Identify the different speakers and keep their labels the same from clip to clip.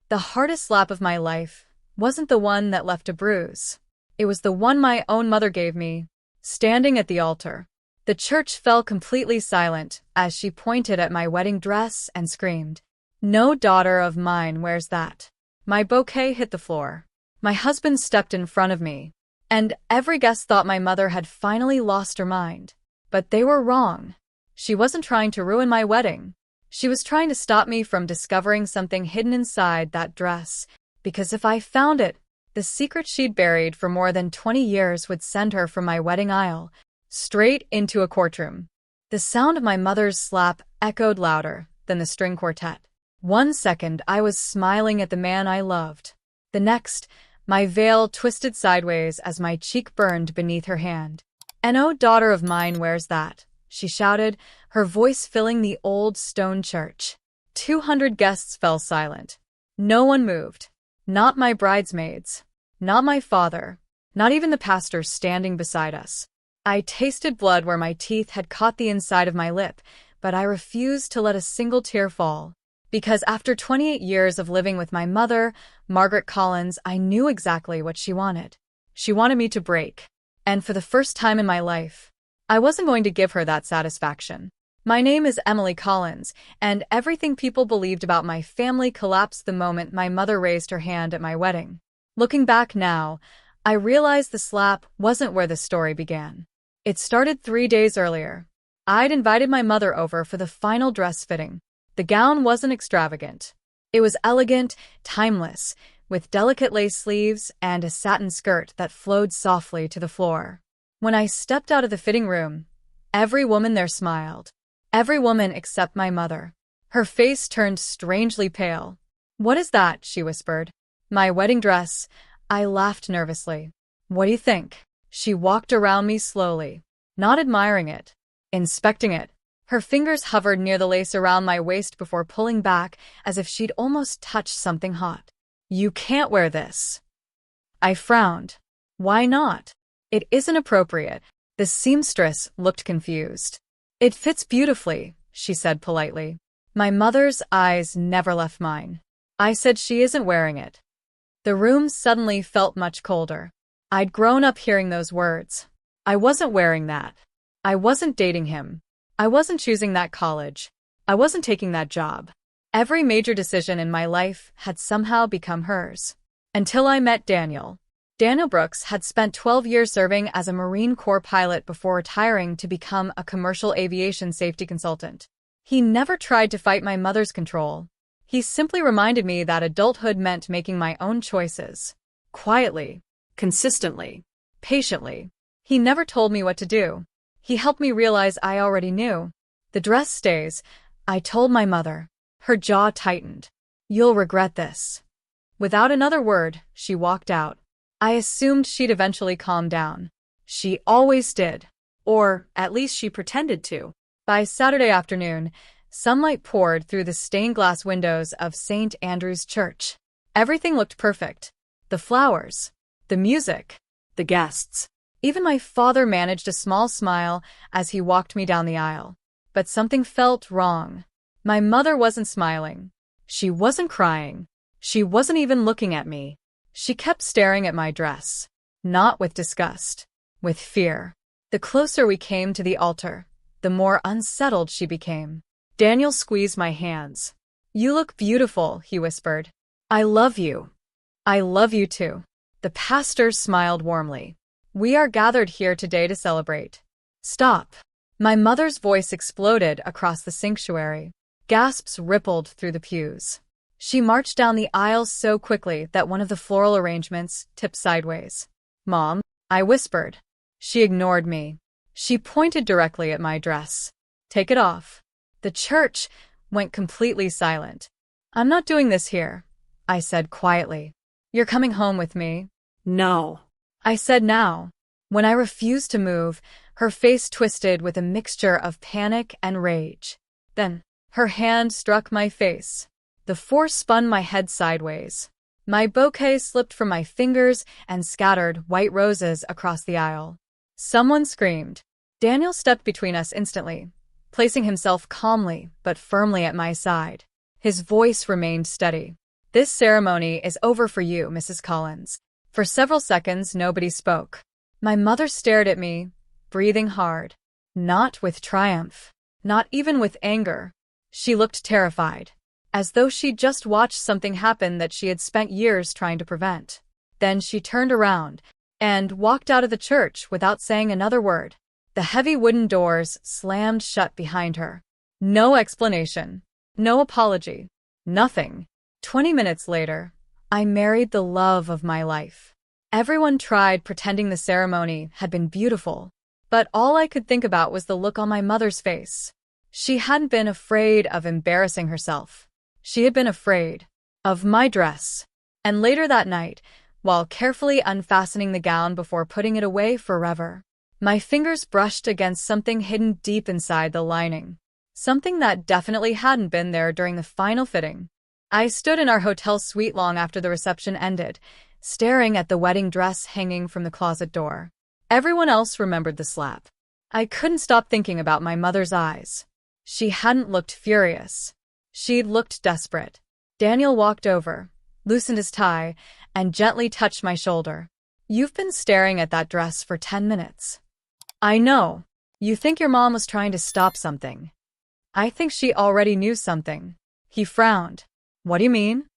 Speaker 1: The hardest slap of my life wasn't the one that left a bruise. It was the one my own mother gave me, standing at the altar. The church fell completely silent as she pointed at my wedding dress and screamed, "No daughter of mine wears that." My bouquet hit the floor. My husband stepped in front of me, and every guest thought my mother had finally lost her mind. But they were wrong. She wasn't trying to ruin my wedding. She was trying to stop me from discovering something hidden inside that dress, because if I found it, the secret she'd buried for more than 20 years would send her from my wedding aisle straight into a courtroom. The sound of my mother's slap echoed louder than the string quartet. One second, I was smiling at the man I loved. The next, my veil twisted sideways as my cheek burned beneath her hand. "No daughter of mine wears that," she shouted, her voice filling the old stone church. 200 guests fell silent. No one moved. Not my bridesmaids. Not my father. Not even the pastor standing beside us. I tasted blood where my teeth had caught the inside of my lip, but I refused to let a single tear fall. Because after 28 years of living with my mother, Margaret Collins, I knew exactly what she wanted. She wanted me to break. And for the first time in my life, I wasn't going to give her that satisfaction. My name is Emily Collins, and everything people believed about my family collapsed the moment my mother raised her hand at my wedding. Looking back now, I realized the slap wasn't where the story began. It started 3 days earlier. I'd invited my mother over for the final dress fitting. The gown wasn't extravagant. It was elegant, timeless, with delicate lace sleeves and a satin skirt that flowed softly to the floor. When I stepped out of the fitting room, every woman there smiled. Every woman except my mother. Her face turned strangely pale. "What is that?" she whispered. "My wedding dress." I laughed nervously. "What do you think?" She walked around me slowly, not admiring it, inspecting it. Her fingers hovered near the lace around my waist before pulling back as if she'd almost touched something hot. "You can't wear this." I frowned. "Why not?" "It isn't appropriate." The seamstress looked confused. "It fits beautifully," she said politely. My mother's eyes never left mine. I said, "She isn't wearing it." The room suddenly felt much colder. I'd grown up hearing those words. I wasn't wearing that. I wasn't dating him. I wasn't choosing that college. I wasn't taking that job. Every major decision in my life had somehow become hers. Until I met Daniel. Daniel Brooks had spent 12 years serving as a Marine Corps pilot before retiring to become a commercial aviation safety consultant. He never tried to fight my mother's control. He simply reminded me that adulthood meant making my own choices. Quietly, consistently, patiently. He never told me what to do. He helped me realize I already knew. "The dress stays," I told my mother. Her jaw tightened. "You'll regret this." Without another word, she walked out. I assumed she'd eventually calm down. She always did. Or at least she pretended to. By Saturday afternoon, sunlight poured through the stained glass windows of St. Andrew's Church. Everything looked perfect. The flowers, the music, the guests. Even my father managed a small smile as he walked me down the aisle. But something felt wrong. My mother wasn't smiling. She wasn't crying. She wasn't even looking at me. She kept staring at my dress. Not with disgust, with fear. The closer we came to the altar, the more unsettled she became. Daniel squeezed my hands. "You look beautiful," he whispered. "I love you." "I love you too." The pastor smiled warmly. "We are gathered here today to celebrate." "Stop." My mother's voice exploded across the sanctuary. Gasps rippled through the pews. She marched down the aisle so quickly that one of the floral arrangements tipped sideways. "Mom," I whispered. She ignored me. She pointed directly at my dress. "Take it off." The church went completely silent. "I'm not doing this here," I said quietly. "You're coming home with me." "No." I said now. When I refused to move, her face twisted with a mixture of panic and rage. Then, her hand struck my face. The force spun my head sideways. My bouquet slipped from my fingers and scattered white roses across the aisle. Someone screamed. Daniel stepped between us instantly, placing himself calmly but firmly at my side. His voice remained steady. "This ceremony is over for you, Mrs. Collins." For several seconds, nobody spoke. My mother stared at me, breathing hard. Not with triumph. Not even with anger. She looked terrified, as though she'd just watched something happen that she had spent years trying to prevent. Then she turned around and walked out of the church without saying another word. The heavy wooden doors slammed shut behind her. No explanation. No apology. Nothing. 20 minutes later, I married the love of my life. Everyone tried pretending the ceremony had been beautiful, but all I could think about was the look on my mother's face. She hadn't been afraid of embarrassing herself. She had been afraid of my dress. And later that night, while carefully unfastening the gown before putting it away forever, my fingers brushed against something hidden deep inside the lining. Something that definitely hadn't been there during the final fitting. I stood in our hotel suite long after the reception ended, staring at the wedding dress hanging from the closet door. Everyone else remembered the slap. I couldn't stop thinking about my mother's eyes. She hadn't looked furious. She'd looked desperate. Daniel walked over, loosened his tie, and gently touched my shoulder. "You've been staring at that dress for 10 minutes. I know. You think your mom was trying to stop something. I think she already knew something." He frowned. "What do you mean?"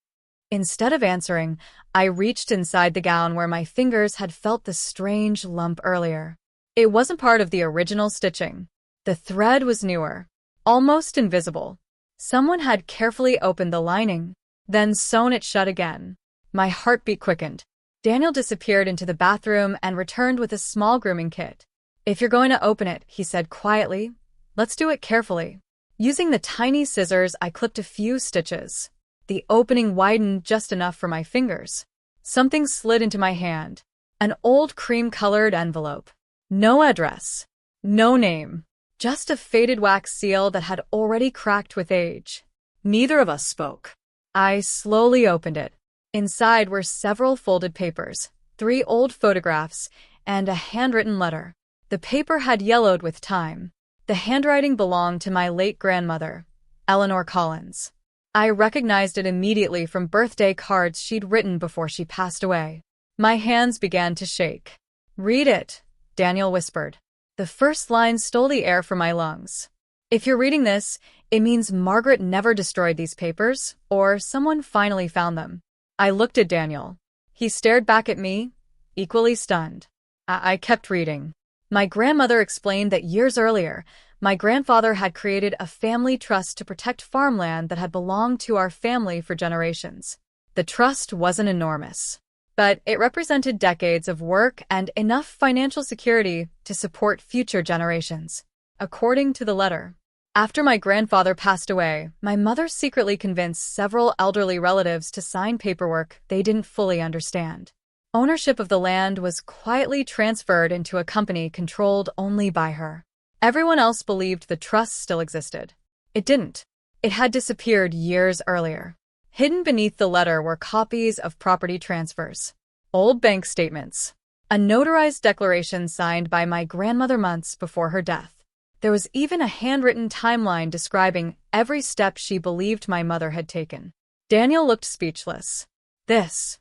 Speaker 1: Instead of answering, I reached inside the gown where my fingers had felt the strange lump earlier. It wasn't part of the original stitching. The thread was newer, almost invisible. Someone had carefully opened the lining, then sewn it shut again. My heartbeat quickened. Daniel disappeared into the bathroom and returned with a small grooming kit. "If you're going to open it," he said quietly, "let's do it carefully." Using the tiny scissors, I clipped a few stitches. The opening widened just enough for my fingers. Something slid into my hand. An old cream-colored envelope. No address. No name. Just a faded wax seal that had already cracked with age. Neither of us spoke. I slowly opened it. Inside were several folded papers, 3 old photographs, and a handwritten letter. The paper had yellowed with time. The handwriting belonged to my late grandmother, Eleanor Collins. I recognized it immediately from birthday cards she'd written before she passed away. My hands began to shake. "Read it," Daniel whispered. The first line stole the air from my lungs. "If you're reading this, it means Margaret never destroyed these papers, or someone finally found them." I looked at Daniel. He stared back at me, equally stunned. I kept reading. My grandmother explained that years earlier, my grandfather had created a family trust to protect farmland that had belonged to our family for generations. The trust wasn't enormous, but it represented decades of work and enough financial security to support future generations. According to the letter, after my grandfather passed away, my mother secretly convinced several elderly relatives to sign paperwork they didn't fully understand. Ownership of the land was quietly transferred into a company controlled only by her. Everyone else believed the trust still existed. It didn't. It had disappeared years earlier. Hidden beneath the letter were copies of property transfers, old bank statements, a notarized declaration signed by my grandmother months before her death. There was even a handwritten timeline describing every step she believed my mother had taken. Daniel looked speechless. "This."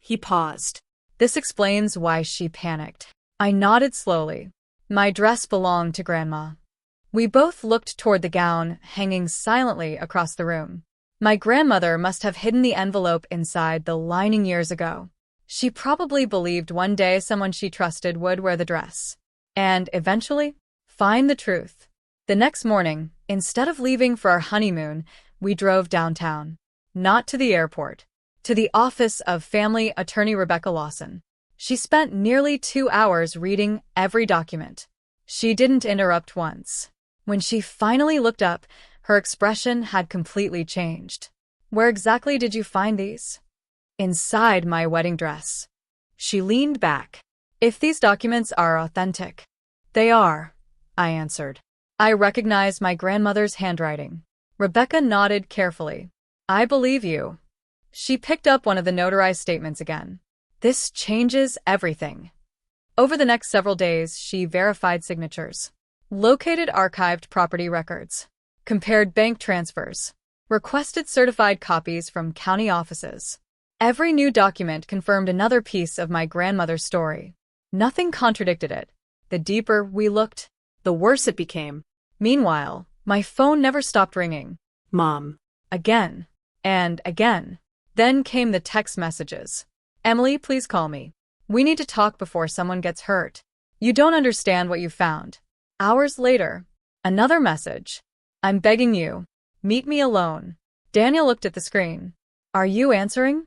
Speaker 1: He paused. "This explains why she panicked." I nodded slowly. My dress belonged to Grandma. We both looked toward the gown hanging silently across the room. My grandmother must have hidden the envelope inside the lining years ago. She probably believed one day someone she trusted would wear the dress, and eventually find the truth. The next morning, instead of leaving for our honeymoon, we drove downtown. Not to the airport. To the office of family attorney Rebecca Lawson. She spent nearly 2 hours reading every document. She didn't interrupt once. When she finally looked up, her expression had completely changed. "Where exactly did you find these?" "Inside my wedding dress." She leaned back. "If these documents are authentic." "They are," I answered. I recognized my grandmother's handwriting. Rebecca nodded carefully. "I believe you." She picked up one of the notarized statements again. "This changes everything." Over the next several days, she verified signatures, located archived property records, compared bank transfers, Requested certified copies from county offices. Every new document confirmed another piece of my grandmother's story. Nothing contradicted it. The deeper we looked, the worse it became. Meanwhile, my phone never stopped ringing.
Speaker 2: Mom.
Speaker 1: Again. And again. Then came the text messages. Emily, please call me. We need to talk before someone gets hurt. You don't understand what you found. Hours later, another message. I'm begging you. Meet me alone. Daniel looked at the screen. Are you answering?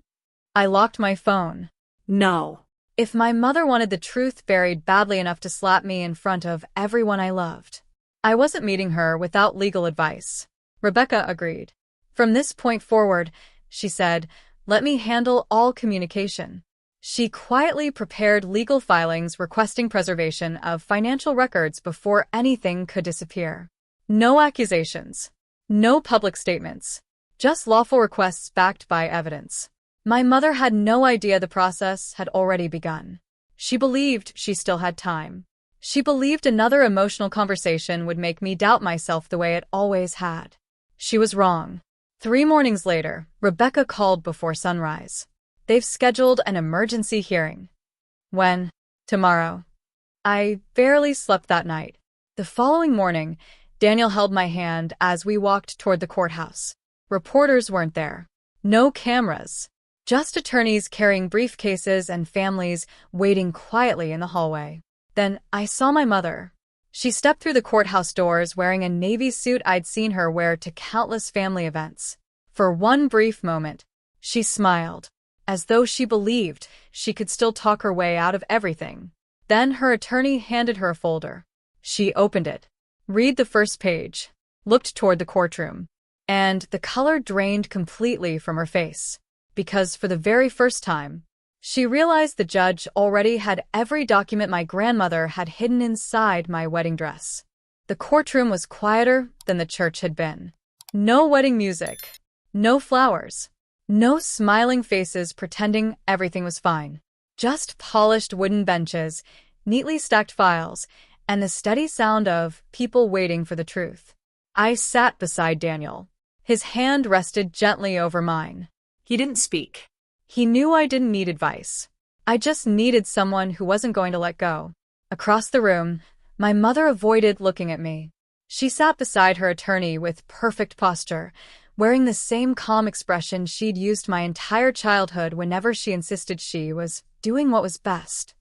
Speaker 1: I locked my phone.
Speaker 2: No.
Speaker 1: If my mother wanted the truth buried badly enough to slap me in front of everyone I loved, I wasn't meeting her without legal advice. Rebecca agreed. From this point forward, she said, let me handle all communication. She quietly prepared legal filings requesting preservation of financial records before anything could disappear. No accusations. No public statements. Just lawful requests backed by evidence. My mother had no idea the process had already begun. She believed she still had time. She believed another emotional conversation would make me doubt myself the way it always had. She was wrong. 3 mornings later, Rebecca called before sunrise. They've scheduled an emergency hearing. When? Tomorrow. I barely slept that night. The following morning, Daniel held my hand as we walked toward the courthouse. Reporters weren't there. No cameras. Just attorneys carrying briefcases and families waiting quietly in the hallway. Then I saw my mother. She stepped through the courthouse doors wearing a navy suit I'd seen her wear to countless family events. For one brief moment, she smiled, as though she believed she could still talk her way out of everything. Then her attorney handed her a folder. She opened it. Read the first page. Looked toward the courtroom. And the color drained completely from her face. Because for the very first time, she realized the judge already had every document my grandmother had hidden inside my wedding dress. The courtroom was quieter than the church had been. No wedding music. No flowers. No smiling faces pretending everything was fine. Just polished wooden benches, neatly stacked files, and the steady sound of people waiting for the truth. I sat beside Daniel. His hand rested gently over mine.
Speaker 2: He didn't speak.
Speaker 1: He knew I didn't need advice. I just needed someone who wasn't going to let go. Across the room, my mother avoided looking at me. She sat beside her attorney with perfect posture, wearing the same calm expression she'd used my entire childhood whenever she insisted she was doing what was best.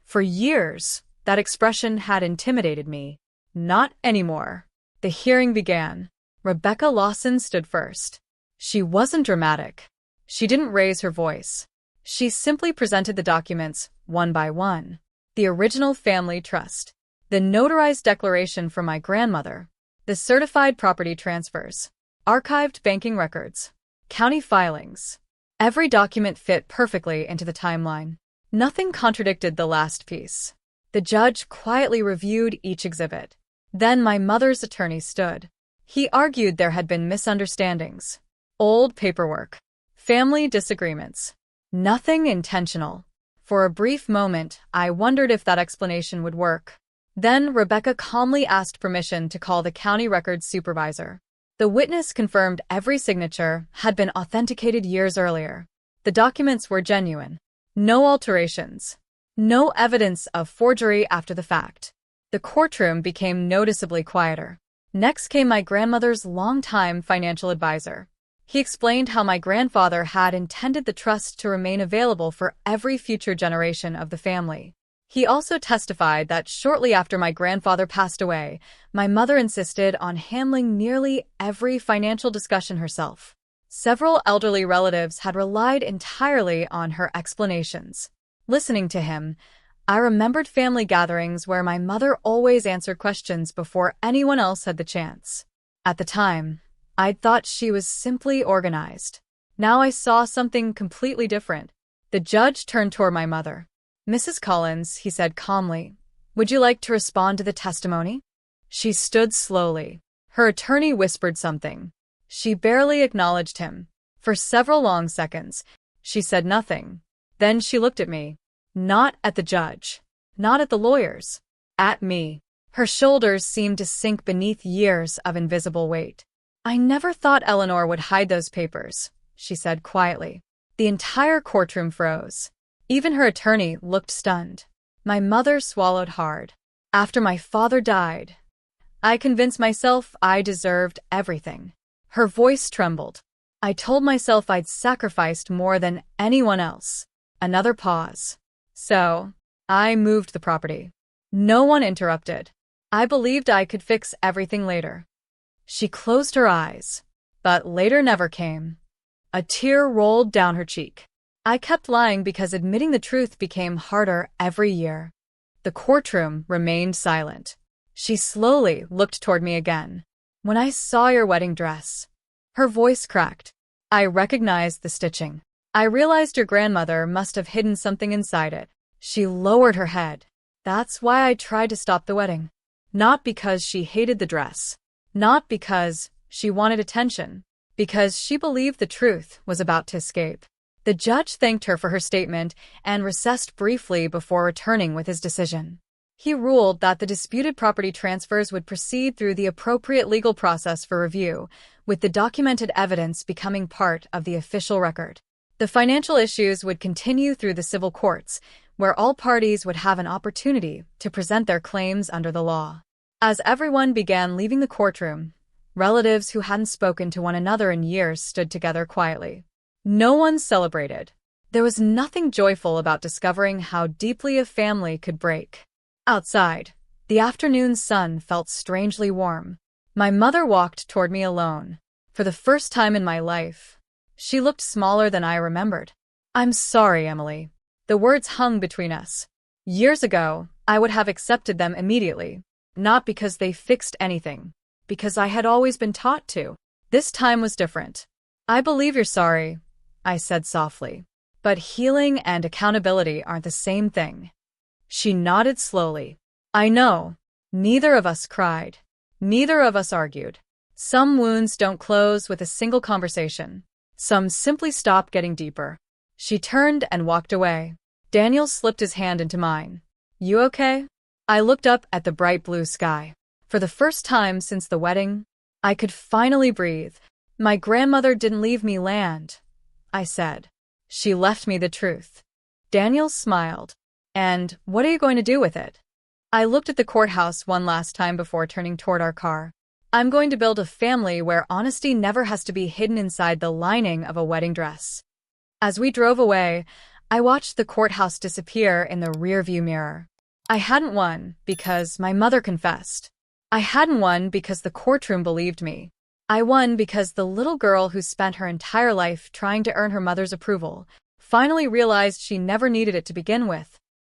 Speaker 1: For years, that expression had intimidated me. Not anymore. The hearing began. Rebecca Lawson stood first. She wasn't dramatic. She didn't raise her voice. She simply presented the documents, one by one. The original family trust. The notarized declaration from my grandmother. The certified property transfers. Archived banking records. County filings. Every document fit perfectly into the timeline. Nothing contradicted the last piece. The judge quietly reviewed each exhibit. Then my mother's attorney stood. He argued there had been misunderstandings. Old paperwork. Family disagreements. Nothing intentional. For a brief moment, I wondered if that explanation would work. Then Rebecca calmly asked permission to call the county records supervisor. The witness confirmed every signature had been authenticated years earlier. The documents were genuine. No alterations. No evidence of forgery after the fact. The courtroom became noticeably quieter. Next came my grandmother's longtime financial advisor. He explained how my grandfather had intended the trust to remain available for every future generation of the family. He also testified that shortly after my grandfather passed away, my mother insisted on handling nearly every financial discussion herself. Several elderly relatives had relied entirely on her explanations. Listening to him, I remembered family gatherings where my mother always answered questions before anyone else had the chance. At the time, I'd thought she was simply organized. Now I saw something completely different. The judge turned toward my mother. Mrs. Collins, he said calmly, would you like to respond to the testimony? She stood slowly. Her attorney whispered something. She barely acknowledged him. For several long seconds, she said nothing. Then she looked at me. Not at the judge. Not at the lawyers. At me. Her shoulders seemed to sink beneath years of invisible weight. I never thought Eleanor would hide those papers, she said quietly. The entire courtroom froze. Even her attorney looked stunned. My mother swallowed hard. After my father died, I convinced myself I deserved everything. Her voice trembled. I told myself I'd sacrificed more than anyone else. Another pause. So, I moved the property. No one interrupted. I believed I could fix everything later. She closed her eyes, but later never came. A tear rolled down her cheek. I kept lying because admitting the truth became harder every year. The courtroom remained silent. She slowly looked toward me again. When I saw your wedding dress, her voice cracked. I recognized the stitching. I realized your grandmother must have hidden something inside it. She lowered her head. That's why I tried to stop the wedding. Not because she hated the dress. Not because she wanted attention. Because she believed the truth was about to escape. The judge thanked her for her statement and recessed briefly before returning with his decision. He ruled that the disputed property transfers would proceed through the appropriate legal process for review, with the documented evidence becoming part of the official record. The financial issues would continue through the civil courts, where all parties would have an opportunity to present their claims under the law. As everyone began leaving the courtroom, relatives who hadn't spoken to one another in years stood together quietly. No one celebrated. There was nothing joyful about discovering how deeply a family could break. Outside, the afternoon sun felt strangely warm. My mother walked toward me alone. For the first time in my life, she looked smaller than I remembered. I'm sorry, Emily. The words hung between us. Years ago, I would have accepted them immediately, not because they fixed anything, because I had always been taught to. This time was different. I believe you're sorry, I said softly. But healing and accountability aren't the same thing. She nodded slowly. I know. Neither of us cried. Neither of us argued. Some wounds don't close with a single conversation. Some simply stop getting deeper. She turned and walked away. Daniel slipped his hand into mine. You okay? I looked up at the bright blue sky. For the first time since the wedding, I could finally breathe. My grandmother didn't leave me land, I said. She left me the truth. Daniel smiled. And what are you going to do with it? I looked at the courthouse one last time before turning toward our car. I'm going to build a family where honesty never has to be hidden inside the lining of a wedding dress. As we drove away, I watched the courthouse disappear in the rearview mirror. I hadn't won because my mother confessed. I hadn't won because the courtroom believed me. I won because the little girl who spent her entire life trying to earn her mother's approval finally realized she never needed it to begin with.